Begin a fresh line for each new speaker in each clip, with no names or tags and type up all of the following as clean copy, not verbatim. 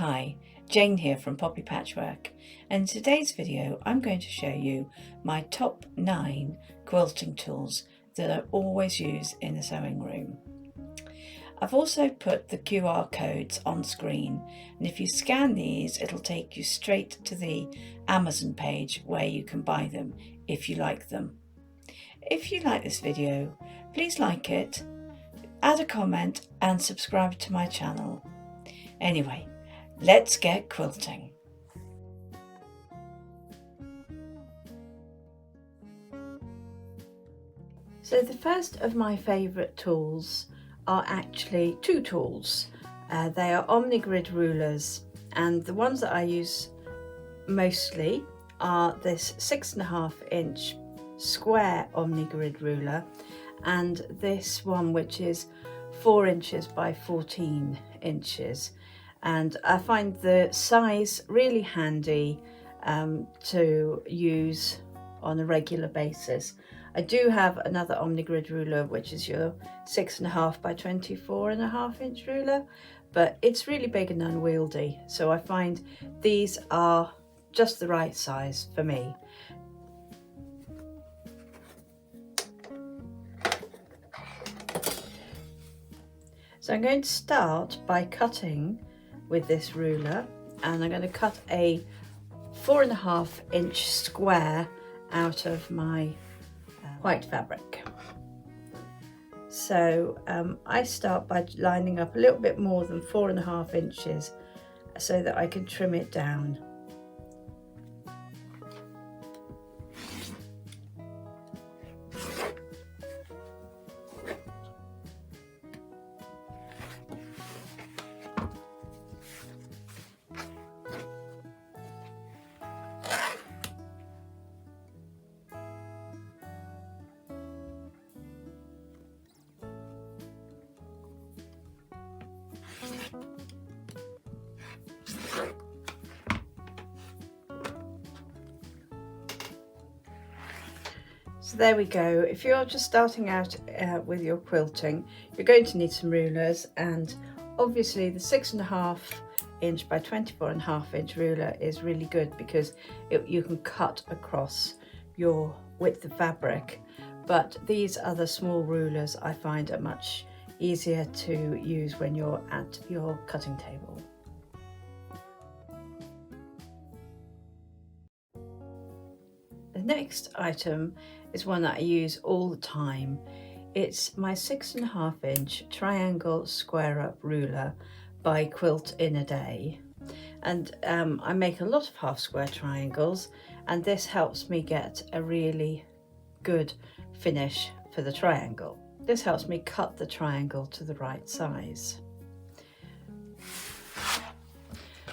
Hi, Jane here from Poppy Patchwork, and in today's video I'm going to show you my top 9 quilting tools that I always use in the sewing room. I've also put the QR codes on screen, and if you scan these it'll take you straight to the Amazon page where you can buy them if you like them. If you like this video, please like it, add a comment and subscribe to my channel. Anyway, let's get quilting. So the first of my favourite tools are actually two tools. They are omni-grid rulers, and the ones that I use mostly are this 6.5 inch square omni-grid ruler and this one which is 4 inches by 14 inches. And I find the size really handy to use on a regular basis. I do have another omni-grid ruler which is your 6.5 by 24.5 inch ruler, but it's really big and unwieldy, so I find these are just the right size for me. So I'm going to start by cutting with this ruler, and I'm going to cut a 4.5 inch square out of my white fabric. So I start by lining up a little bit more than 4.5 inches so that I can trim it down. So there we go. If you're just starting out with your quilting, you're going to need some rulers, and obviously the 6.5 inch by 24.5 inch ruler is really good because you can cut across your width of fabric, but these other small rulers I find are much easier to use when you're at your cutting table. The next item is one that I use all the time. It's my 6.5 inch triangle square up ruler by Quilt in a Day, and I make a lot of half square triangles, and this helps me get a really good finish for the triangle. This helps me cut the triangle to the right size.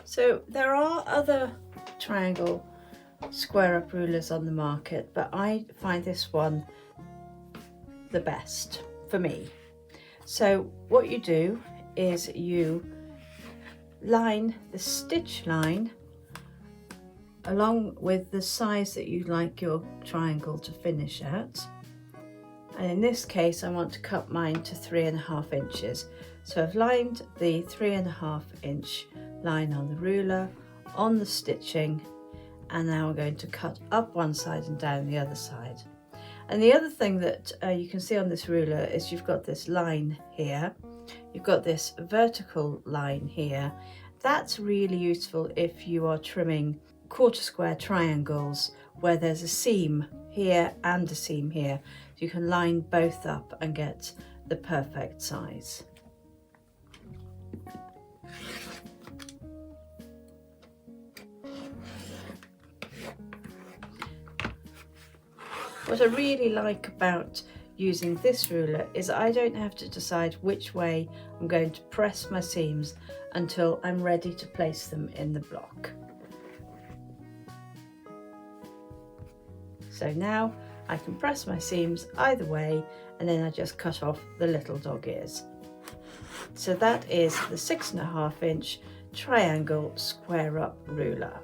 So there are other triangle square up rulers on the market, but I find this one the best for me. So what you do is you line the stitch line along with the size that you like your triangle to finish at, and in this case I want to cut mine to 3.5 inches. So I've lined the 3.5 inch line on the ruler, on the stitching, and now we're going to cut up one side and down the other side. And the other thing that you can see on this ruler is you've got this line here, you've got this vertical line here. That's really useful if you are trimming quarter square triangles where there's a seam here and a seam here. You can line both up and get the perfect size. What I really like about using this ruler is I don't have to decide which way I'm going to press my seams until I'm ready to place them in the block. So now I can press my seams either way, and then I just cut off the little dog ears. So that is the 6.5 inch triangle square up ruler.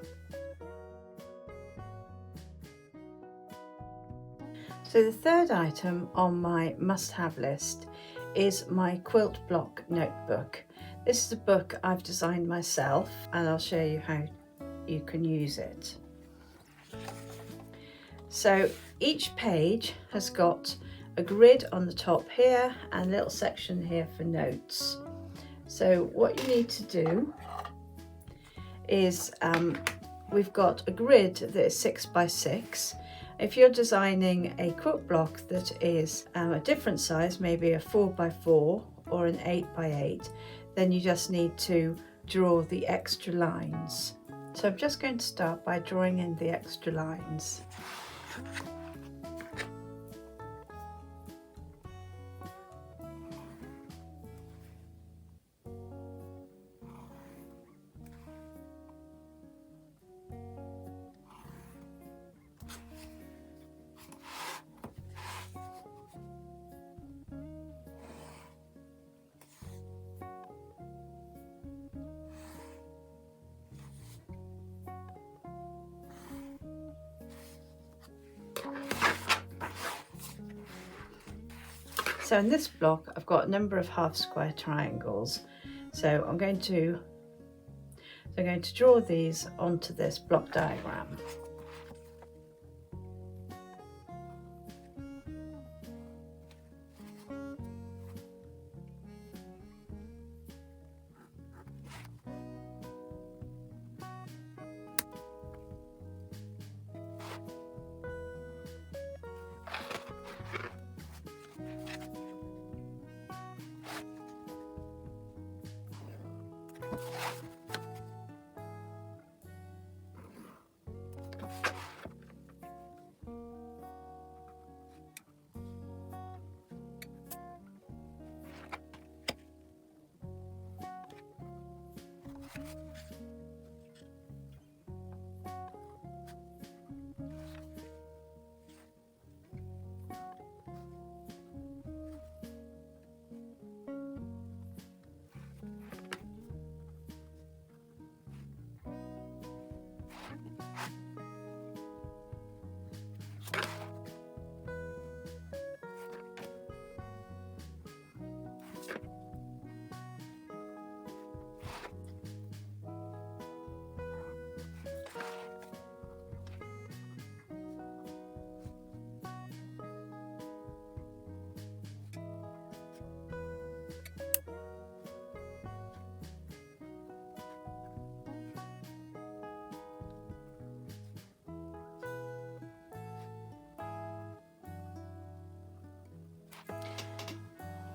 So the third item on my must-have list is my quilt block notebook. This is a book I've designed myself, and I'll show you how you can use it. So each page has got a grid on the top here and a little section here for notes. So what you need to do is we've got a grid that is 6 by 6. If you're designing a quilt block that is a different size, maybe a 4 by 4 or an 8 by 8, then you just need to draw the extra lines. So I'm just going to start by drawing in the extra lines. So in this block, I've got a number of half square triangles. So I'm going to draw these onto this block diagram.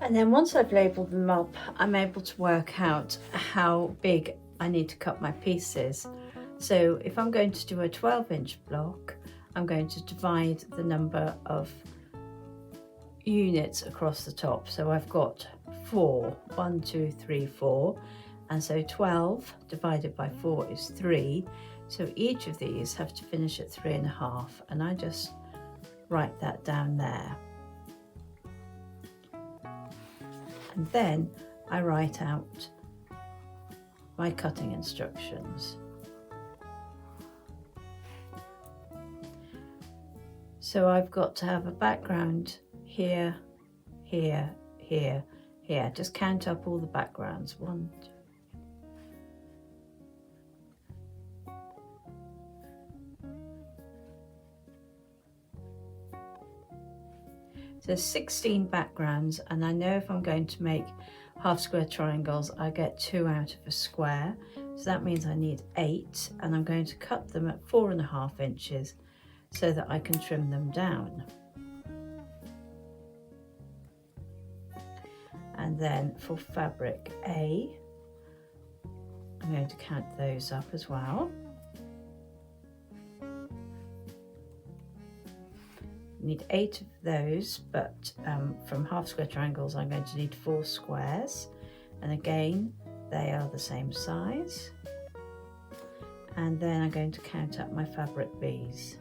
And then once I've labelled them up, I'm able to work out how big I need to cut my pieces. So if I'm going to do a 12-inch block, I'm going to divide the number of units across the top. So I've got 4, 1, 2, 3, 4, and so 12 divided by 4 is 3. So each of these have to finish at 3.5, and I just write that down there. And then I write out my cutting instructions. So I've got to have a background here, here, here, here. Just count up all the backgrounds. 1, 2. So 16 backgrounds, and I know if I'm going to make half square triangles, I get 2 out of a square. So that means I need 8, and I'm going to cut them at 4.5 inches so that I can trim them down. And then for fabric A, I'm going to count those up as well. Need 8 of those, but from half square triangles I'm going to need 4 squares, and again they are the same size. And then I'm going to count up my fabric Bs.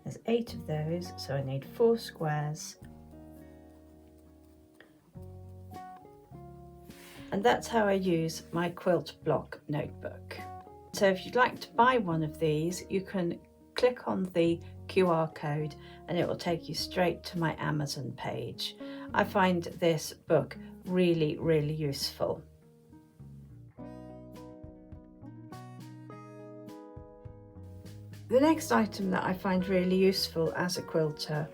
There's 8 of those, so I need 4 squares. And And that's how I use my quilt block notebook. So if you'd like to buy one of these, you can click on the QR code and it will take you straight to my Amazon page. I find this book really, really useful. The next item that I find really useful as a quilter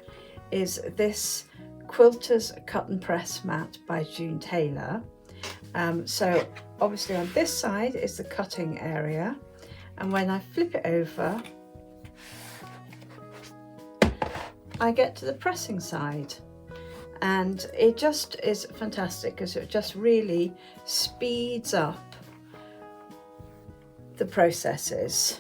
is this Quilter's Cut and Press mat by Jayne Taylor. So obviously on this side is the cutting area, and when I flip it over I get to the pressing side, and it just is fantastic because it just really speeds up the processes.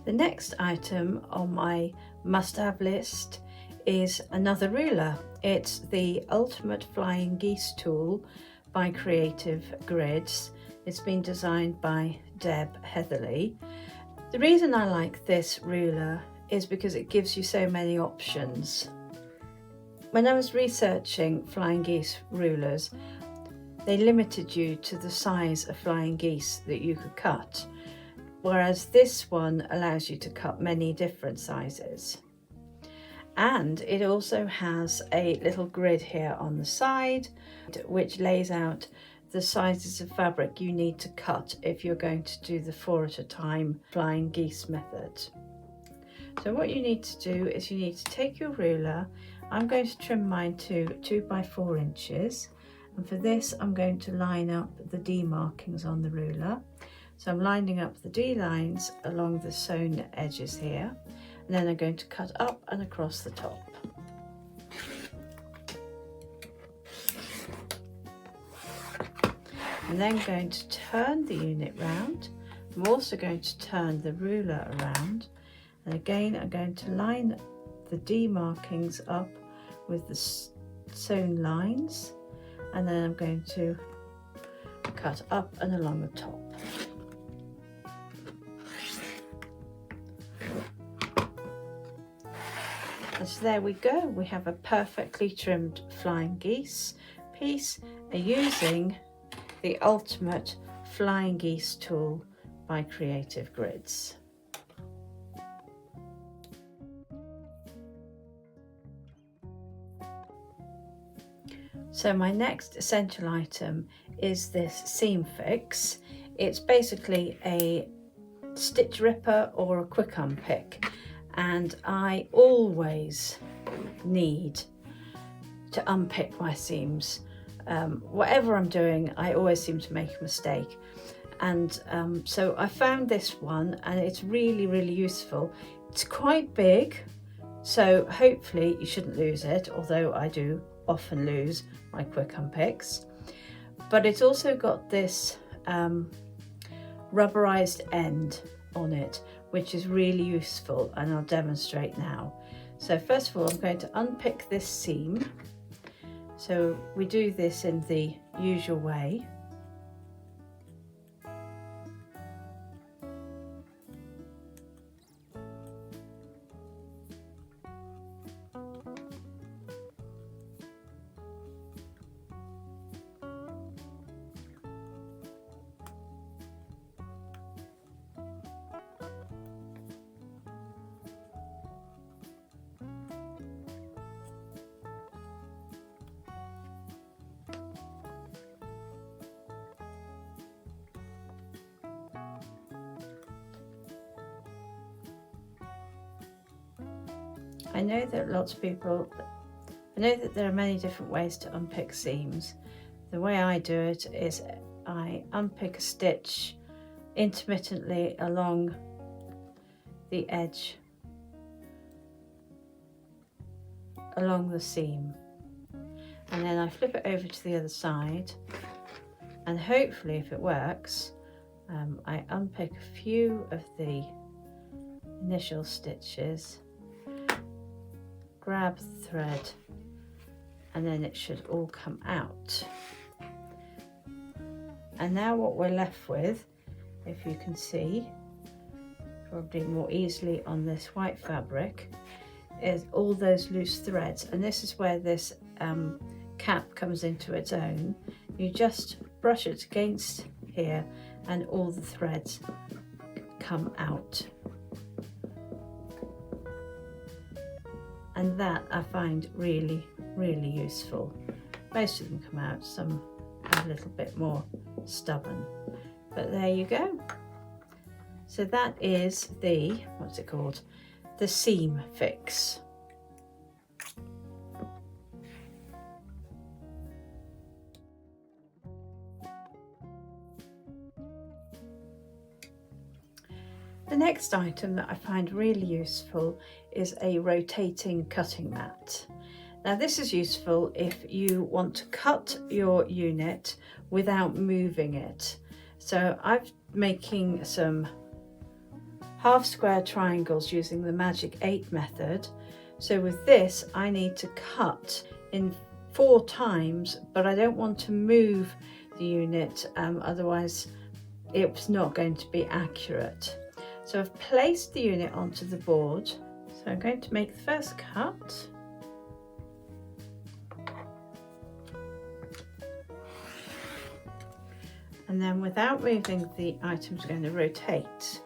The next item on my must-have list is another ruler. It's the Ultimate Flying Geese tool by Creative Grids. It's been designed by Deb Heatherly. The reason I like this ruler is because it gives you so many options. When I was researching flying geese rulers, they limited you to the size of flying geese that you could cut, whereas this one allows you to cut many different sizes. And it also has a little grid here on the side which lays out the sizes of fabric you need to cut if you're going to do the 4 at a time flying geese method. So what you need to do is you need to take your ruler. I'm going to trim mine to 2 by 4 inches, and for this I'm going to line up the D markings on the ruler. So I'm lining up the D lines along the sewn edges here, and then I'm going to cut up and across the top. I'm then going to turn the unit round. I'm also going to turn the ruler around, and again I'm going to line the D markings up with the sewn lines, and then I'm going to cut up and along the top. And so there we go, we have a perfectly trimmed flying geese piece using the Ultimate Flying Geese tool by Creative Grids. So my next essential item is this seam fix. It's basically a stitch ripper or a quick unpick, and I always need to unpick my seams. Whatever I'm doing, I always seem to make a mistake, and so I found this one and it's really, really useful. It's quite big, so hopefully you shouldn't lose it, although I do often lose my quick unpicks. But it's also got this rubberized end on it, which is really useful, and I'll demonstrate now. So first of all, I'm going to unpick this seam. So we do this in the usual way. I know that there are many different ways to unpick seams. The way I do it is I unpick a stitch intermittently along the edge, along the seam, and then I flip it over to the other side, and hopefully if it works, I unpick a few of the initial stitches, grab the thread, and then it should all come out. And now what we're left with, if you can see probably more easily on this white fabric, is all those loose threads, and this is where this cap comes into its own. You just brush it against here and all the threads come out, and that I find really useful. Most of them come out, some are a little bit more stubborn, but there you go. So that is the, what's it called, the seam fix. The next item that I find really useful is a rotating cutting mat. Now this is useful if you want to cut your unit without moving it. So I'm making some half square triangles using the Magic 8 method. So with this I need to cut in 4 times, but I don't want to move the unit, otherwise it's not going to be accurate. So I've placed the unit onto the board. So I'm going to make the first cut. And then without moving the items, I'm going to rotate.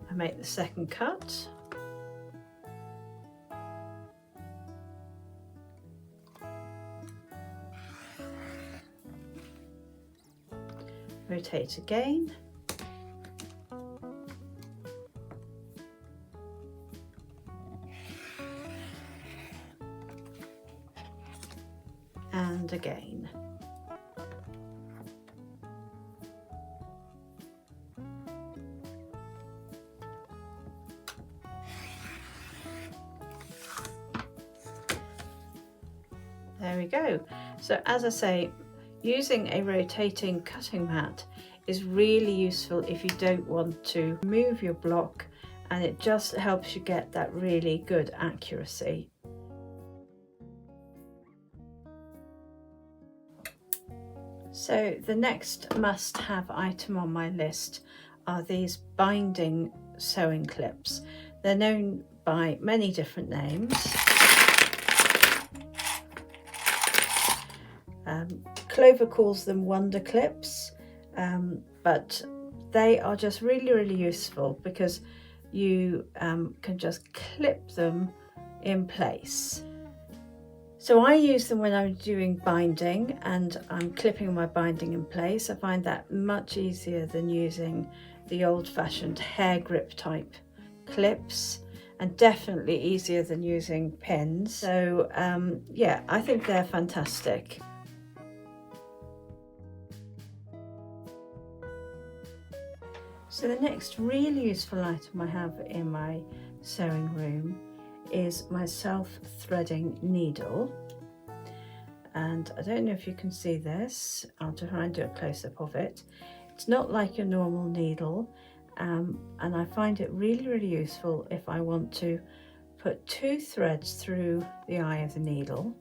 I make the second cut. Rotate again. And again. There we go. So as I say, using a rotating cutting mat is really useful if you don't want to move your block, and it just helps you get that really good accuracy. So the next must-have item on my list are these binding sewing clips. They're known by many different names. Clover calls them wonder clips, but they are just really useful because you can just clip them in place. So I use them when I'm doing binding and I'm clipping my binding in place. I find that much easier than using the old-fashioned hair grip type clips, and definitely easier than using pins. So yeah, I think they're fantastic. So the next really useful item I have in my sewing room is my self-threading needle. And I don't know if you can see this. I'll try and do a close-up of it. It's not like your normal needle, and I find it really useful if I want to put 2 threads through the eye of the needle,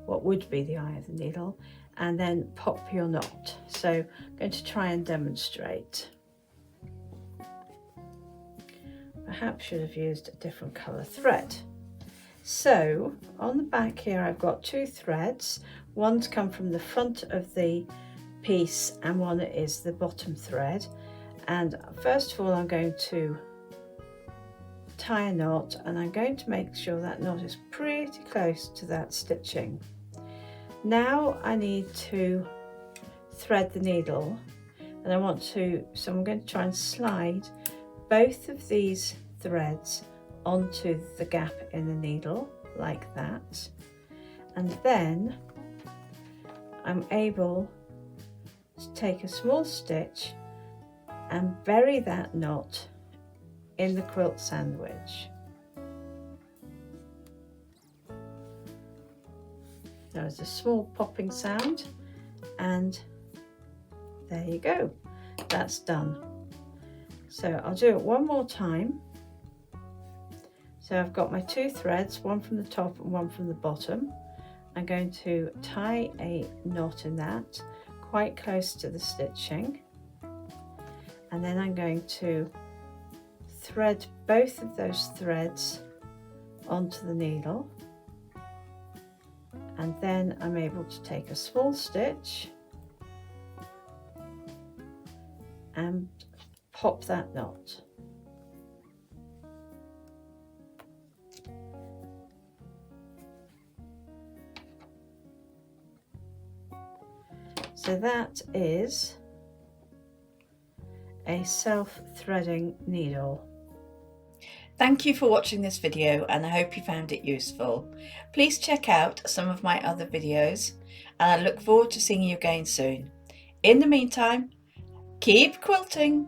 what would be the eye of the needle, and then pop your knot. So I'm going to try and demonstrate. Perhaps should have used a different colour thread. So on the back here I've got 2 threads. One's come from the front of the piece and one is the bottom thread. And first of all I'm going to tie a knot, and I'm going to make sure that knot is pretty close to that stitching. Now I need to thread the needle, and so I'm going to try and slide both of these threads onto the gap in the needle like that, and then I'm able to take a small stitch and bury that knot in the quilt sandwich. There is a small popping sound, and there you go, that's done. So I'll do it one more time. So I've got my 2 threads, one from the top and one from the bottom. I'm going to tie a knot in that quite close to the stitching, and then I'm going to thread both of those threads onto the needle, and then I'm able to take a small stitch and pop that knot. So that is a self-threading needle. Thank you for watching this video, and I hope you found it useful. Please check out some of my other videos, and I look forward to seeing you again soon. In the meantime, keep quilting!